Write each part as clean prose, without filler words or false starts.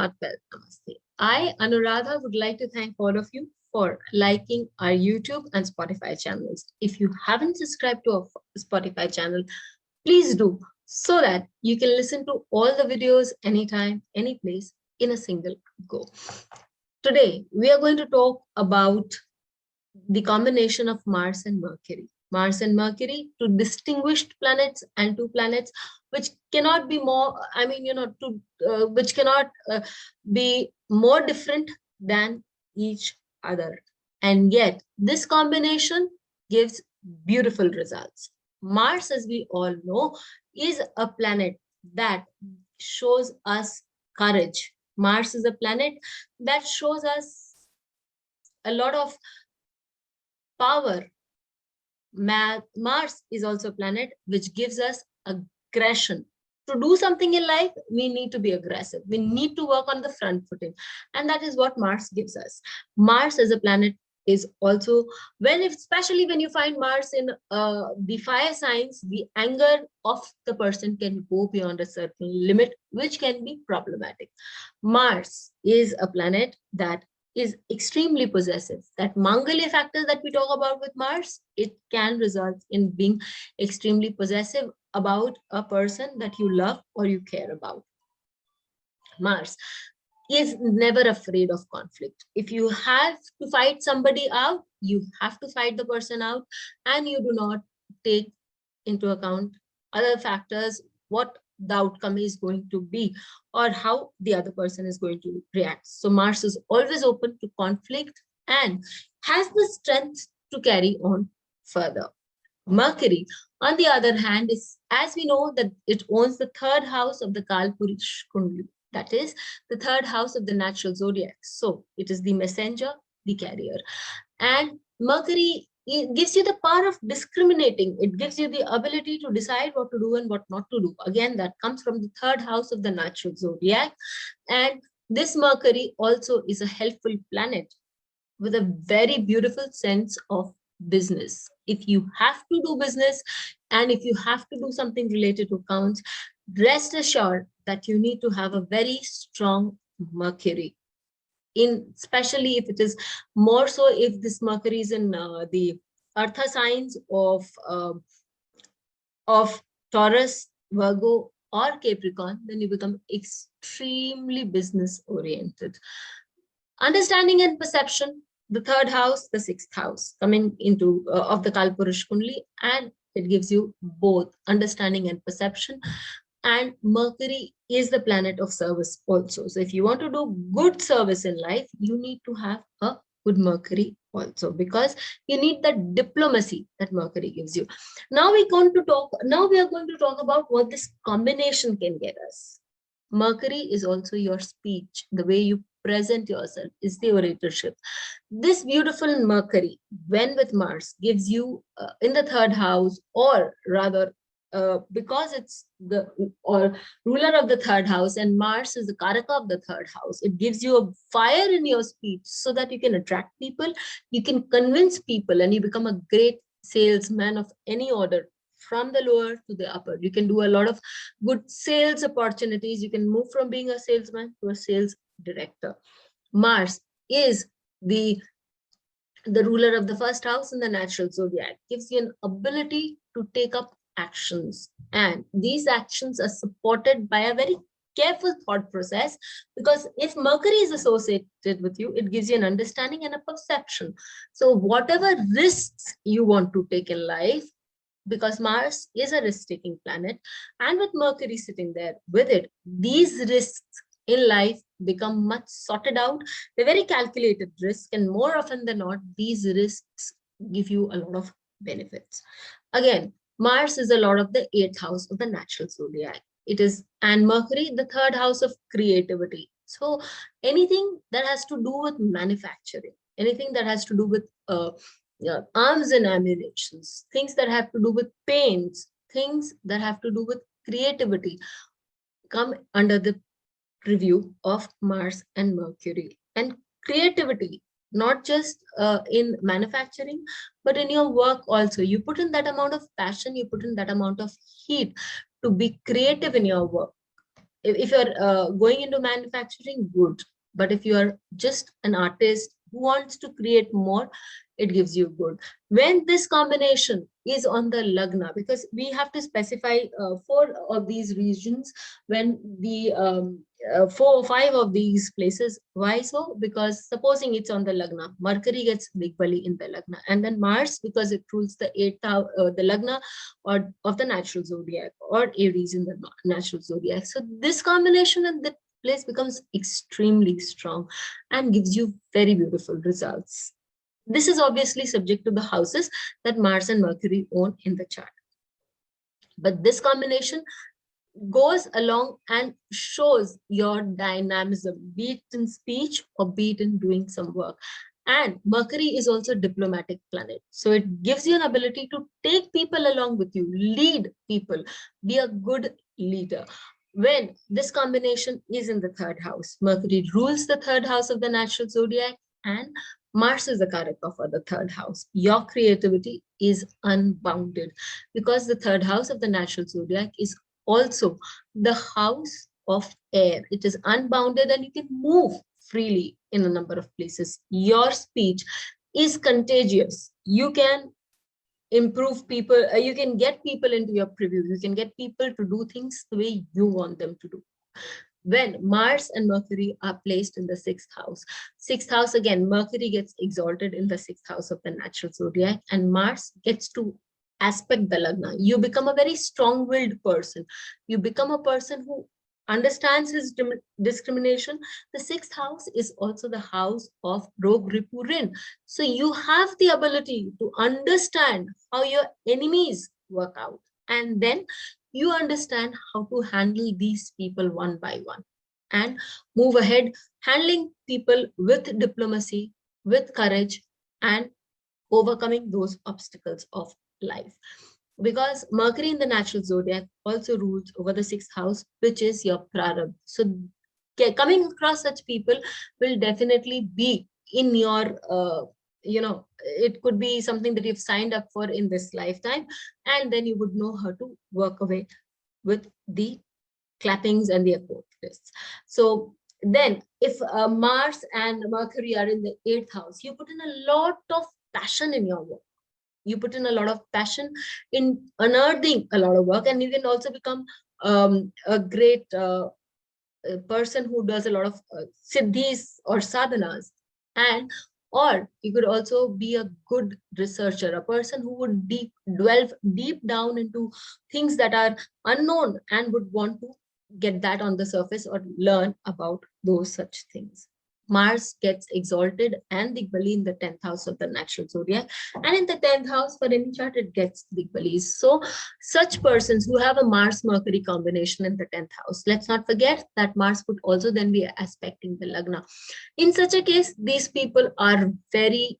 heartfelt namaste. I, Anuradha, would like to thank all of you for liking our YouTube and Spotify channels. If you haven't subscribed to our Spotify channel, please do so that you can listen to all the videos anytime, any place in a single go. Today, we are going to talk about the combination of Mars and Mercury. Mars and Mercury, two distinguished planets and two planets which cannot be more, which cannot be more different than each other. And yet, this combination gives beautiful results. Mars, as we all know, is a planet that shows us courage. Mars is a planet that shows us a lot of power. Mars is also a planet which gives us aggression. To do something in life, we need to be aggressive. We need to work on the front footing. And that is what Mars gives us. Mars as a planet is also, especially when you find Mars in the fire signs, the anger of the person can go beyond a certain limit, which can be problematic. Mars is a planet that is extremely possessive. That Mangalya factor that we talk about with Mars, it can result in being extremely possessive about a person that you love or you care about. Mars is never afraid of conflict. If you have to fight somebody out, you have to fight the person out, and you do not take into account other factors, what the outcome is going to be or how the other person is going to react. So Mars is always open to conflict and has the strength to carry on further. Mercury, on the other hand, is, as we know, that it owns the third house of the Kalpurish Kundli, that is the third house of the natural zodiac. So it is the messenger, the carrier. And Mercury, it gives you the power of discriminating. It gives you the ability to decide what to do and what not to do. Again, that comes from the third house of the natural zodiac. And this Mercury also is a helpful planet with a very beautiful sense of business. If you have to do business and if you have to do something related to accounts, rest assured that you need to have a very strong Mercury. Especially if it is more so if this Mercury is in the Artha signs of Taurus, Virgo, or Capricorn, then you become extremely business oriented. Understanding and perception, the third house, the sixth house, coming into of the Kalpurish Kundli, and it gives you both understanding and perception. And Mercury is the planet of service also. So if you want to do good service in life, you need to have a good Mercury also, because you need the diplomacy that Mercury gives you. Now we are going to talk about what this combination can get us. Mercury is also your speech, the way you present yourself is the oratorship. This beautiful Mercury, when with Mars, gives you in the third house, or rather, because it's the ruler of the third house and Mars is the Karaka of the third house, it gives you a fire in your speech so that you can attract people, you can convince people, and you become a great salesman of any order, from the lower to the upper. You can do a lot of good sales opportunities. You can move from being a salesman to a sales director. Mars is the ruler of the first house in the natural zodiac, gives you an ability to take up actions, and these actions are supported by a very careful thought process, because if Mercury is associated with you, it gives you an understanding and a perception. So whatever risks you want to take in life, because Mars is a risk-taking planet, and with Mercury sitting there with it, these risks in life become much sorted out. They're very calculated risk, and more often than not, these risks give you a lot of benefits. Again, Mars is a lot of the 8th house of the natural zodiac. It is, and Mercury, the 3rd house of creativity. So anything that has to do with manufacturing, anything that has to do with arms and ammunitions, things that have to do with paints, things that have to do with creativity, come under the review of Mars and Mercury. And creativity, not just in manufacturing, but in your work also. You put in that amount of passion, you put in that amount of heat to be creative in your work. if you're going into manufacturing, good. But if you are just an artist who wants to create more, it gives you good. When this combination is on the lagna, because we have to specify 4 of these regions, when the 4 or 5 of these places. Why so? Because supposing it's on the lagna, Mercury gets Digbali in the lagna, and then Mars, because it rules the 8th house, the lagna or of the natural zodiac, or Aries in the natural zodiac. So this combination in the place becomes extremely strong and gives you very beautiful results. This is obviously subject to the houses that Mars and Mercury own in the chart. But this combination goes along and shows your dynamism, be it in speech or be it in doing some work. And Mercury is also a diplomatic planet. So it gives you an ability to take people along with you, lead people, be a good leader. When this combination is in the 3rd house, Mercury rules the 3rd house of the natural zodiac, and Mars is the Karaka for the 3rd house. Your creativity is unbounded, because the 3rd house of the natural zodiac is also the house of air. It is unbounded and you can move freely in a number of places. Your speech is contagious. You can improve people, you can get people into your preview, you can get people to do things the way you want them to do. When Mars and Mercury are placed in the 6th house, again, Mercury gets exalted in the 6th house of the natural zodiac, and Mars gets to aspect the lagna. You become a very strong-willed person. You become a person who understands his discrimination. The 6th house is also the house of Rogue Ripurin. So you have the ability to understand how your enemies work out. And then you understand how to handle these people one by one and move ahead, handling people with diplomacy, with courage, and overcoming those obstacles of life. Because Mercury in the natural zodiac also rules over the 6th house, which is your prarabdha. So coming across such people will definitely be in your it could be something that you've signed up for in this lifetime, and then you would know how to work away with the clappings and the accords. So then if Mars and Mercury are in the 8th house, you put in a lot of passion in your work. You put in a lot of passion in unearthing a lot of work, and you can also become a great person who does a lot of siddhis or sadhanas. And or you could also be a good researcher, a person who would delve deep down into things that are unknown and would want to get that on the surface or learn about those such things. Mars gets exalted and Digbali in the 10th house of the natural zodiac. And in the 10th house, for any chart, it gets Digbalis. So such persons who have a Mars-Mercury combination in the 10th house, let's not forget that Mars would also then be aspecting the Lagna. In such a case, these people are very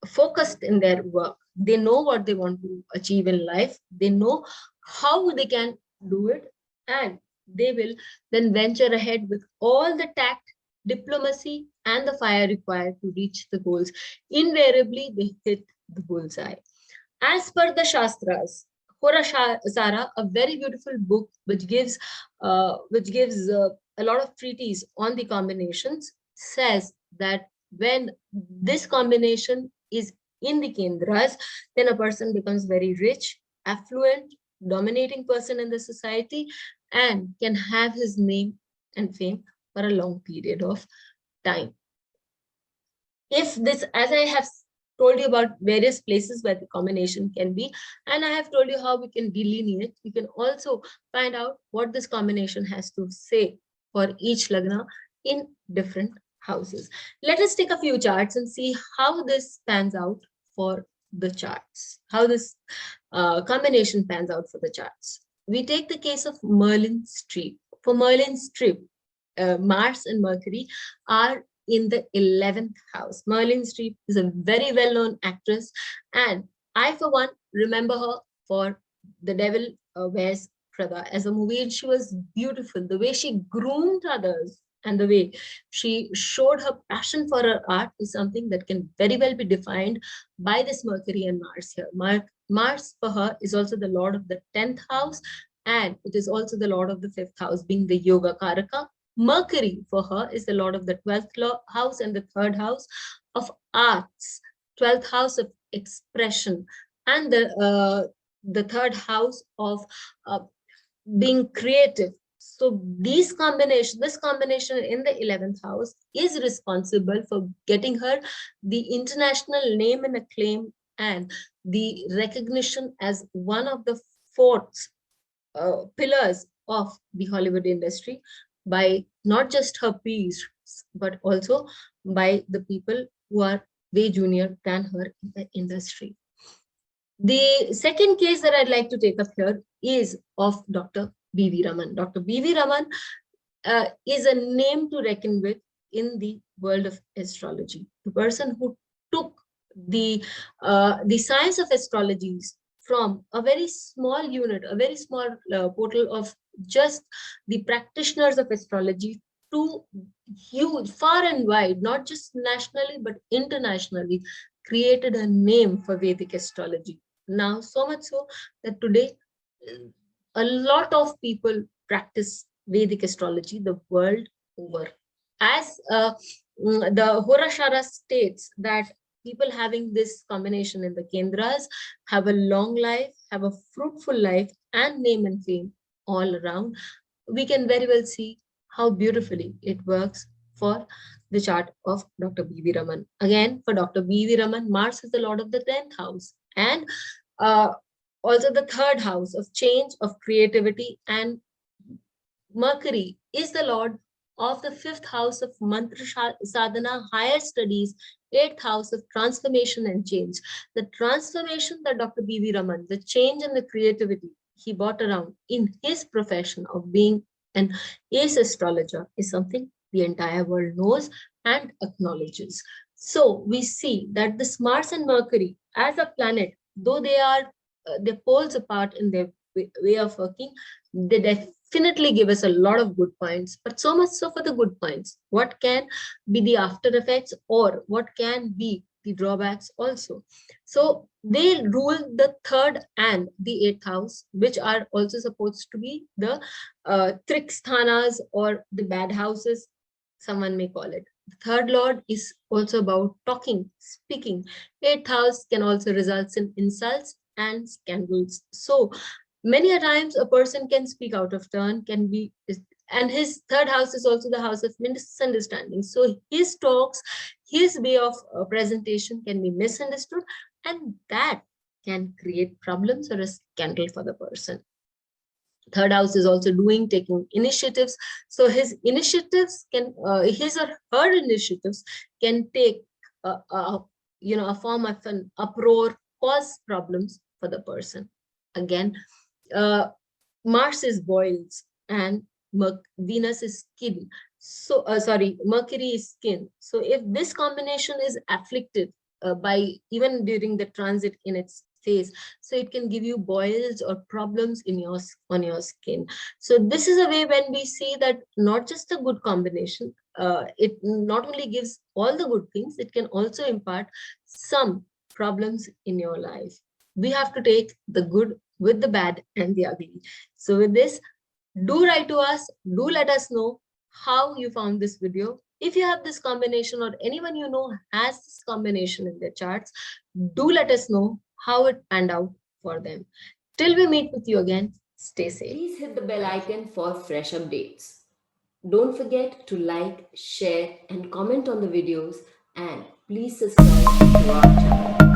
focused in their work. They know what they want to achieve in life. They know how they can do it. And they will then venture ahead with all the tact, diplomacy, and the fire required to reach the goals. Invariably, they hit the bullseye. As per the Shastras, Hora Sara, a very beautiful book which gives a lot of treatise on the combinations, says that when this combination is in the Kendras, then a person becomes very rich, affluent, dominating person in the society, and can have his name and fame for a long period of time. If this, as I have told you about various places where the combination can be, and I have told you how we can delineate, you can also find out what this combination has to say for each lagna in different houses. Let us take a few charts and see how this pans out for the charts, how this combination pans out for the charts. We take the case of Merlin Streep. For Merlin Streep, Mars and Mercury are in the 11th house. Merlin Streep is a very well-known actress, and I, for one, remember her for The Devil Wears Prada as a movie, and she was beautiful. The way she groomed others and the way she showed her passion for her art is something that can very well be defined by this Mercury and Mars here. Mars for her is also the lord of the 10th house, and it is also the lord of the fifth house, being the yoga karaka. Mercury for her is the lord of the 12th house and the third house of arts, 12th house of expression, and the third house of uh, being creative. So this combination in the 11th house is responsible for getting her the international name and acclaim and the recognition as one of the fourth pillars of the Hollywood industry by not just her peers, but also by the people who are way junior than her in the industry. The second case that I'd like to take up here is of Dr. B.V. Raman. Dr. B.V. Raman is a name to reckon with in the world of astrology. The person who took the science of astrology from a very small unit, a very small portal of just the practitioners of astrology to huge, far and wide, not just nationally, but internationally, created a name for Vedic astrology. Now, so much so that today, a lot of people practice Vedic astrology the world over. As the Horashara states that people having this combination in the Kendras have a long life, have a fruitful life, and name and fame all around. We can very well see how beautifully it works for the chart of Dr. B.V. Raman. Again, for Dr. B.V. Raman, Mars is the lord of the 10th house, and also the third house of change, of creativity, and Mercury is the lord of the fifth house of mantra sadhana, higher studies, eighth house of transformation and change. The transformation that Dr. B.V. Raman, the change and the creativity he brought around in his profession of being an ace astrologer is something the entire world knows and acknowledges. So we see that this Mars and Mercury as a planet, though they are they're poles apart in their way of working, they definitely give us a lot of good points, but so much so for the good points. What can be the after effects, or what can be the drawbacks also? So they rule the third and the eighth house, which are also supposed to be the triksthanas, or the bad houses, someone may call it. The third lord is also about talking, speaking. Eighth house can also result in insults and scandals. So many a times a person can speak out of turn, can be, and his third house is also the house of misunderstanding. So his talks, his way of presentation can be misunderstood, and that can create problems or a scandal for the person. Third house is also taking initiatives. So his initiatives can, his or her initiatives can take a form of an uproar, cause problems for the person. Again, Mars is boils and Venus is skin. So, Mercury is skin. So if this combination is afflicted by even during the transit in its phase, so it can give you boils or problems in on your skin. So this is a way when we see that not just a good combination, it not only gives all the good things, it can also impart some problems in your life. We have to take the good with the bad and the ugly. So with this, do write to us, do let us know how you found this video. If you have this combination, or anyone you know has this combination in their charts, do let us know how it panned out for them. Till we meet with you again, stay safe. Please hit the bell icon for fresh updates. Don't forget to like, share, and comment on the videos, and please subscribe to our channel.